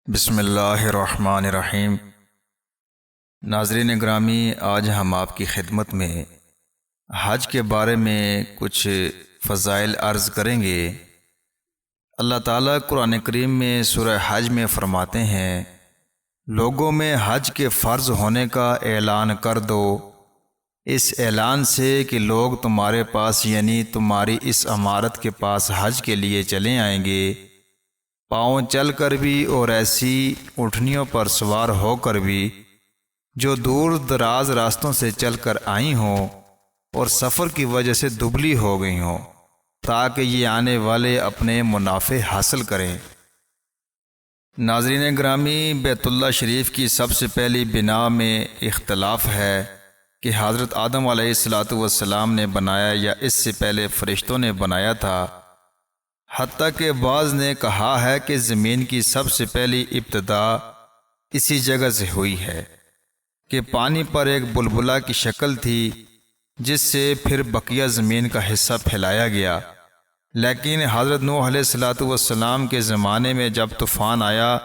بسم اللہ الرحمن الرحیم۔ ناظرین گرامی، آج ہم آپ کی خدمت میں حج کے بارے میں کچھ فضائل عرض کریں گے۔ اللہ تعالیٰ قرآن کریم میں سورہ حج میں فرماتے ہیں، لوگوں میں حج کے فرض ہونے کا اعلان کر دو، اس اعلان سے کہ لوگ تمہارے پاس یعنی تمہاری اس عمارت کے پاس حج کے لیے چلے آئیں گے، پاؤں چل کر بھی اور ایسی اونٹنیوں پر سوار ہو کر بھی جو دور دراز راستوں سے چل کر آئی ہوں اور سفر کی وجہ سے دبلی ہو گئی ہوں، تاکہ یہ آنے والے اپنے منافع حاصل کریں۔ ناظرین گرامی، بیت اللہ شریف کی سب سے پہلی بنا میں اختلاف ہے کہ حضرت آدم علیہ السلام نے بنایا یا اس سے پہلے فرشتوں نے بنایا تھا۔ حتیٰ کہ بعض نے کہا ہے کہ زمین کی سب سے پہلی ابتدا اسی جگہ سے ہوئی ہے کہ پانی پر ایک بلبلہ کی شکل تھی، جس سے پھر بقیہ زمین کا حصہ پھیلایا گیا۔ لیکن حضرت نوح علیہ السلام کے زمانے میں جب طوفان آیا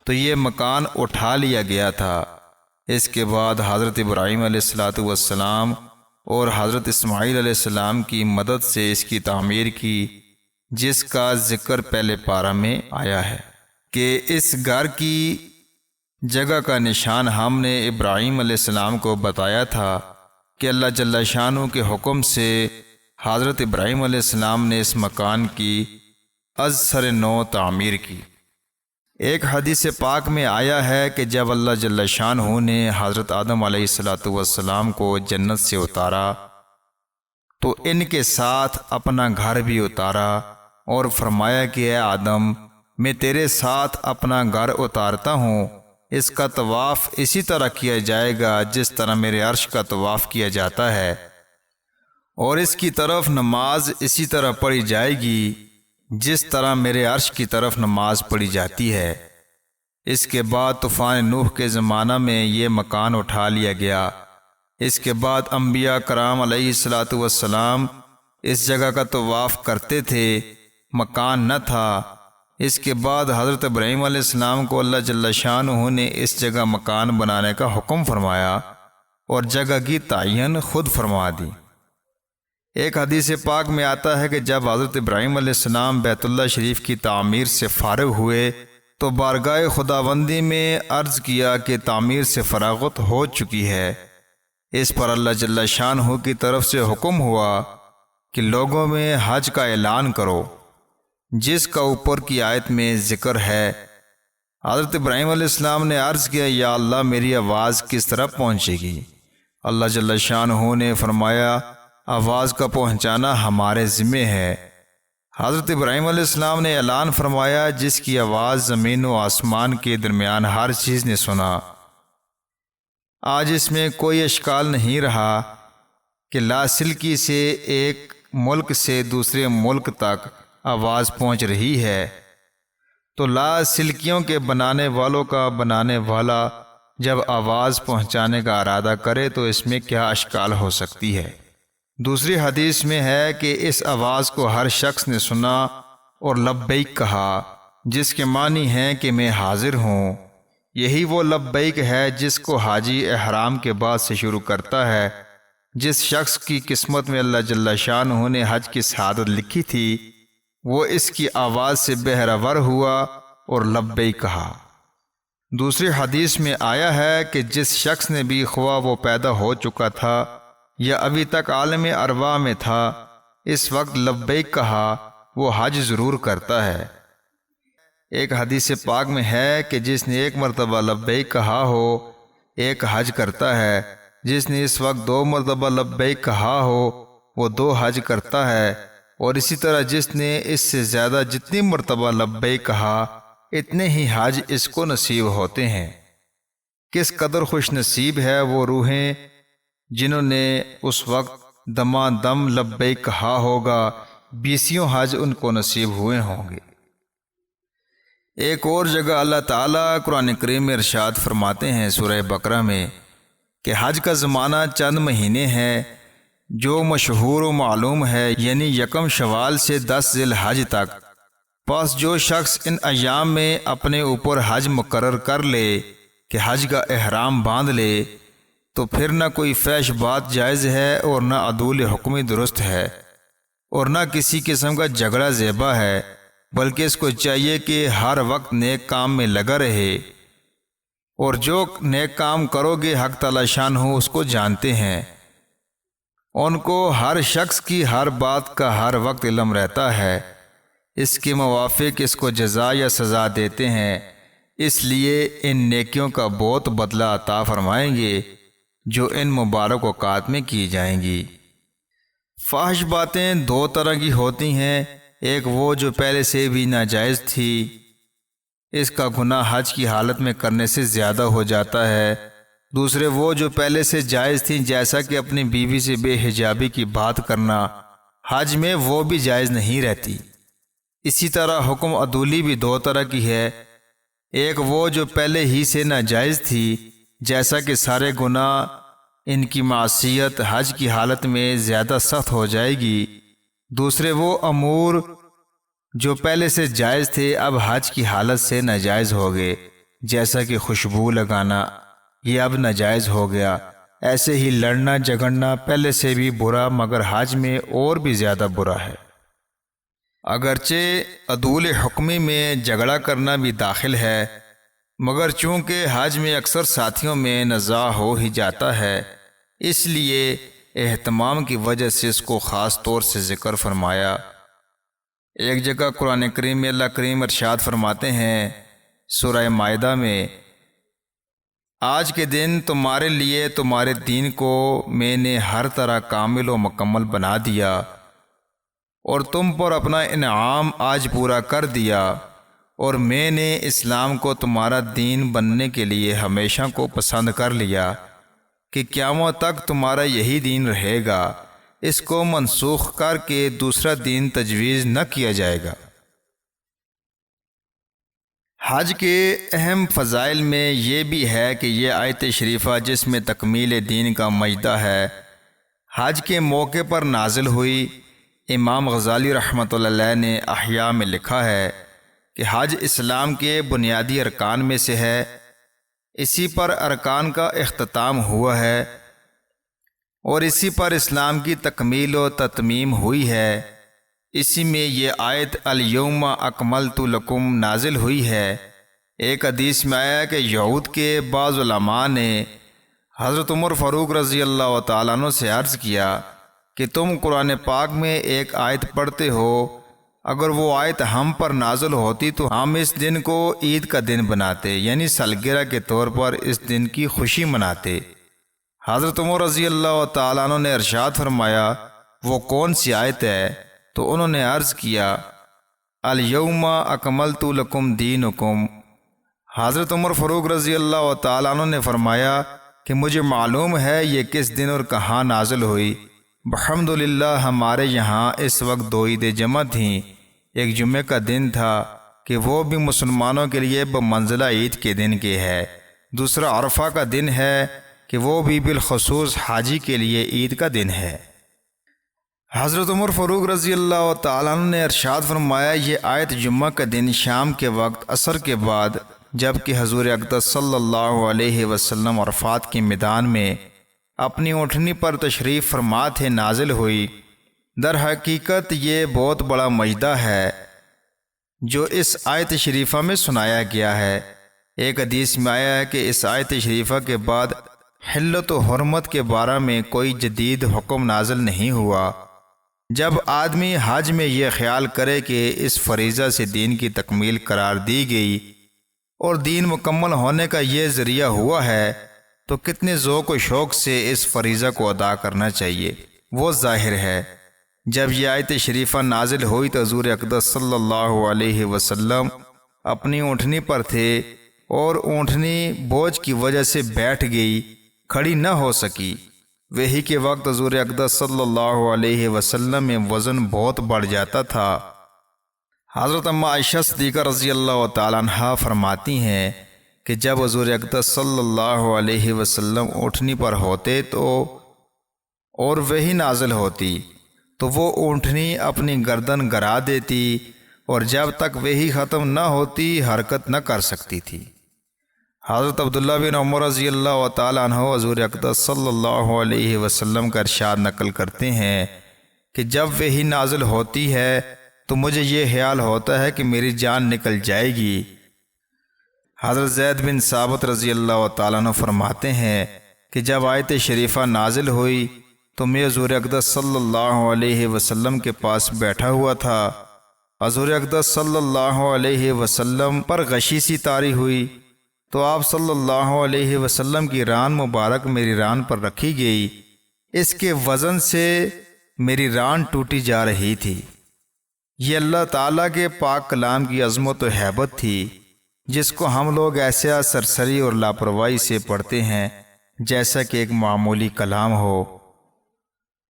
تو یہ مکان اٹھا لیا گیا تھا۔ اس کے بعد حضرت ابراہیم علیہ السلام اور حضرت اسماعیل علیہ السلام کی مدد سے اس کی تعمیر کی، جس کا ذکر پہلے پارہ میں آیا ہے کہ اس گھر کی جگہ کا نشان ہم نے ابراہیم علیہ السلام کو بتایا تھا کہ اللہ جل شانہ کے حکم سے حضرت ابراہیم علیہ السلام نے اس مکان کی از سر نو تعمیر کی۔ ایک حدیث پاک میں آیا ہے کہ جب اللہ جل شانہ نے حضرت آدم علیہ السلام کو جنت سے اتارا تو ان کے ساتھ اپنا گھر بھی اتارا اور فرمایا کہ اے آدم، میں تیرے ساتھ اپنا گھر اتارتا ہوں، اس کا طواف اسی طرح کیا جائے گا جس طرح میرے عرش کا طواف کیا جاتا ہے، اور اس کی طرف نماز اسی طرح پڑھی جائے گی جس طرح میرے عرش کی طرف نماز پڑھی جاتی ہے۔ اس کے بعد طوفان نوح کے زمانہ میں یہ مکان اٹھا لیا گیا۔ اس کے بعد انبیاء کرام علیہ السلام اس جگہ کا طواف کرتے تھے، مکان نہ تھا۔ اس کے بعد حضرت ابراہیم علیہ السلام کو اللہ جل شانہ نے اس جگہ مکان بنانے کا حکم فرمایا اور جگہ کی تعین خود فرما دی۔ ایک حدیث پاک میں آتا ہے کہ جب حضرت ابراہیم علیہ السلام بیت اللہ شریف کی تعمیر سے فارغ ہوئے تو بارگاہ خداوندی میں عرض کیا کہ تعمیر سے فراغت ہو چکی ہے۔ اس پر اللہ جل شانہ کی طرف سے حکم ہوا کہ لوگوں میں حج کا اعلان کرو، جس کا اوپر کی آیت میں ذکر ہے۔ حضرت ابراہیم علیہ السلام نے عرض کیا، یا اللہ میری آواز کس طرح پہنچے گی؟ اللہ جل شانہ نے فرمایا، آواز کا پہنچانا ہمارے ذمہ ہے۔ حضرت ابراہیم علیہ السلام نے اعلان فرمایا، جس کی آواز زمین و آسمان کے درمیان ہر چیز نے سنا۔ آج اس میں کوئی اشکال نہیں رہا کہ لاسلکی سے ایک ملک سے دوسرے ملک تک آواز پہنچ رہی ہے، تو لاسلکیوں کے بنانے والوں کا بنانے والا جب آواز پہنچانے کا ارادہ کرے تو اس میں کیا اشکال ہو سکتی ہے؟ دوسری حدیث میں ہے کہ اس آواز کو ہر شخص نے سنا اور لبیک کہا، جس کے معنی ہیں کہ میں حاضر ہوں۔ یہی وہ لبیک ہے جس کو حاجی احرام کے بعد سے شروع کرتا ہے۔ جس شخص کی قسمت میں اللہ جل شانہ نے حج کی سعادت لکھی تھی، وہ اس کی آواز سے بہرور ہوا اور لبیک کہا۔ دوسری حدیث میں آیا ہے کہ جس شخص نے بھی خواہ وہ پیدا ہو چکا تھا یا ابھی تک عالم ارواح میں تھا، اس وقت لبیک کہا، وہ حج ضرور کرتا ہے۔ ایک حدیث پاک میں ہے کہ جس نے ایک مرتبہ لبیک کہا ہو ایک حج کرتا ہے، جس نے اس وقت 2 مرتبہ لبیک کہا ہو وہ 2 حج کرتا ہے، اور اسی طرح جس نے اس سے زیادہ جتنی مرتبہ لبیک کہا اتنے ہی حج اس کو نصیب ہوتے ہیں۔ کس قدر خوش نصیب ہے وہ روحیں جنہوں نے اس وقت دمادم لبیک کہا ہوگا، 20 حج ان کو نصیب ہوئے ہوں گے۔ ایک اور جگہ اللہ تعالیٰ قرآن کریم میں ارشاد فرماتے ہیں سورہ بقرہ میں کہ حج کا زمانہ چند مہینے ہے جو مشہور و معلوم ہے، یعنی 1 شوال سے 10 ذی الحج تک، پس جو شخص ان ایام میں اپنے اوپر حج مقرر کر لے کہ حج کا احرام باندھ لے تو پھر نہ کوئی فحش بات جائز ہے اور نہ عدول حکمی درست ہے اور نہ کسی قسم کا جھگڑا زیبا ہے، بلکہ اس کو چاہیے کہ ہر وقت نیک کام میں لگا رہے، اور جو نیک کام کرو گے حق تعالی شان ہو اس کو جانتے ہیں۔ ان کو ہر شخص کی ہر بات کا ہر وقت علم رہتا ہے، اس کے موافق اس کو جزا یا سزا دیتے ہیں، اس لیے ان نیکیوں کا بہت بدلہ عطا فرمائیں گے جو ان مبارک اوقات میں کی جائیں گی۔ فحش باتیں دو طرح کی ہوتی ہیں، ایک وہ جو پہلے سے بھی ناجائز تھی، اس کا گناہ حج کی حالت میں کرنے سے زیادہ ہو جاتا ہے، دوسرے وہ جو پہلے سے جائز تھیں، جیسا کہ اپنی بیوی سے بے حجابی کی بات کرنا، حج میں وہ بھی جائز نہیں رہتی۔ اسی طرح حکم عدولی بھی دو طرح کی ہے، ایک وہ جو پہلے ہی سے ناجائز تھی، جیسا کہ سارے گناہ ان کی معصیت حج کی حالت میں زیادہ سخت ہو جائے گی، دوسرے وہ امور جو پہلے سے جائز تھے اب حج کی حالت سے ناجائز ہو گئے، جیسا کہ خوشبو لگانا یہ اب ناجائز ہو گیا، ایسے ہی لڑنا جھگڑنا پہلے سے بھی برا مگر حج میں اور بھی زیادہ برا ہے۔ اگرچہ عدول حکمی میں جھگڑا کرنا بھی داخل ہے، مگر چونکہ حج میں اکثر ساتھیوں میں نزاع ہو ہی جاتا ہے، اس لیے اہتمام کی وجہ سے اس کو خاص طور سے ذکر فرمایا۔ ایک جگہ قرآن کریم میں اللہ کریم ارشاد فرماتے ہیں سورہ مائدہ میں، آج کے دن تمہارے لیے تمہارے دین کو میں نے ہر طرح کامل و مکمل بنا دیا اور تم پر اپنا انعام آج پورا کر دیا، اور میں نے اسلام کو تمہارا دین بننے کے لیے ہمیشہ کو پسند کر لیا کہ قیامت تک تمہارا یہی دین رہے گا، اس کو منسوخ کر کے دوسرا دین تجویز نہ کیا جائے گا۔ حج کے اہم فضائل میں یہ بھی ہے کہ یہ آیت شریفہ جس میں تکمیل دین کا مجدہ ہے، حج کے موقع پر نازل ہوئی۔ امام غزالی رحمۃ اللہ علیہ نے احیاء میں لکھا ہے کہ حج اسلام کے بنیادی ارکان میں سے ہے، اسی پر ارکان کا اختتام ہوا ہے اور اسی پر اسلام کی تکمیل و تتمیم ہوئی ہے۔ اسی میں یہ آیت الیوم اکملت لکم نازل ہوئی ہے۔ ایک حدیث میں آیا کہ یہود کے بعض علماء نے حضرت عمر فاروق رضی اللہ تعالیٰ عنہ سے عرض کیا کہ تم قرآن پاک میں ایک آیت پڑھتے ہو، اگر وہ آیت ہم پر نازل ہوتی تو ہم اس دن کو عید کا دن بناتے، یعنی سالگرہ کے طور پر اس دن کی خوشی مناتے۔ حضرت عمر رضی اللہ تعالیٰ عنہ نے ارشاد فرمایا وہ کون سی آیت ہے؟ تو انہوں نے عرض کیا الیوم اکملت لکم دینکم۔ حضرت عمر فاروق رضی اللہ تعالیٰ عنہ نے فرمایا کہ مجھے معلوم ہے یہ کس دن اور کہاں نازل ہوئی۔ الحمدللہ ہمارے یہاں اس وقت دو عید جمع تھیں، ایک جمعہ کا دن تھا کہ وہ بھی مسلمانوں کے لیے بمنزلہ عید کے دن کے ہے، دوسرا عرفہ کا دن ہے کہ وہ بھی بالخصوص حاجی کے لیے عید کا دن ہے۔ حضرت عمر فاروق رضی اللہ تعالیٰ عنہ نے ارشاد فرمایا یہ آیت جمعہ کا دن شام کے وقت عصر کے بعد جب کہ حضور اقدس صلی اللہ علیہ وسلم عرفات کے میدان میں اپنی اونٹنی پر تشریف فرما تھے نازل ہوئی۔ در حقیقت یہ بہت بڑا مجدہ ہے جو اس آیت شریفہ میں سنایا گیا ہے۔ ایک حدیث میں آیا ہے کہ اس آیت شریفہ کے بعد حلت و حرمت کے بارے میں کوئی جدید حکم نازل نہیں ہوا۔ جب آدمی حج میں یہ خیال کرے کہ اس فریضہ سے دین کی تکمیل قرار دی گئی اور دین مکمل ہونے کا یہ ذریعہ ہوا ہے تو کتنے ذوق و شوق سے اس فریضہ کو ادا کرنا چاہیے۔ وہ ظاہر ہے جب یہ آیت شریفہ نازل ہوئی تو حضور اقدس صلی اللہ علیہ وسلم اپنی اونٹنی پر تھے اور اونٹنی بوجھ کی وجہ سے بیٹھ گئی، کھڑی نہ ہو سکی۔ وہی کے وقت حضور اقدس صلی اللہ علیہ وسلم میں وزن بہت بڑھ جاتا تھا۔ حضرت اما عائشہ صدیقہ رضی اللہ تعالیٰ عنہا فرماتی ہیں کہ جب حضور اقدس صلی اللہ علیہ وسلم اونٹنی پر ہوتے تو اور وہی نازل ہوتی تو وہ اونٹنی اپنی گردن گرا دیتی اور جب تک وحی ختم نہ ہوتی حرکت نہ کر سکتی تھی۔ حضرت عبداللہ بن عمر رضی اللہ تعالیٰ عنہ حضور اقدس صلی اللہ علیہ وسلم کا ارشاد نقل کرتے ہیں کہ جب وحی نازل ہوتی ہے تو مجھے یہ خیال ہوتا ہے کہ میری جان نکل جائے گی۔ حضرت زید بن ثابت رضی اللہ تعالیٰ عنہ فرماتے ہیں کہ جب آیت شریفہ نازل ہوئی تو میں حضور اقدس صلی اللہ علیہ وسلم کے پاس بیٹھا ہوا تھا۔ حضور اقدس صلی اللہ علیہ وسلم پر غشی سی طاری ہوئی تو آپ صلی اللہ علیہ وسلم کی ران مبارک میری ران پر رکھی گئی، اس کے وزن سے میری ران ٹوٹی جا رہی تھی۔ یہ اللہ تعالیٰ کے پاک کلام کی عظمت و ہیبت تھی جس کو ہم لوگ ایسا سرسری اور لاپرواہی سے پڑھتے ہیں جیسا کہ ایک معمولی کلام ہو۔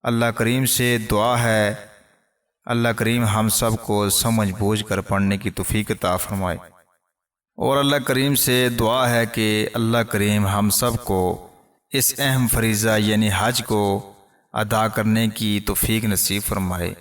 اللہ کریم سے دعا ہے اللہ کریم ہم سب کو سمجھ بوجھ کر پڑھنے کی توفیق عطا فرمائے، اور اللہ کریم سے دعا ہے کہ اللہ کریم ہم سب کو اس اہم فریضہ یعنی حج کو ادا کرنے کی توفیق نصیب فرمائے۔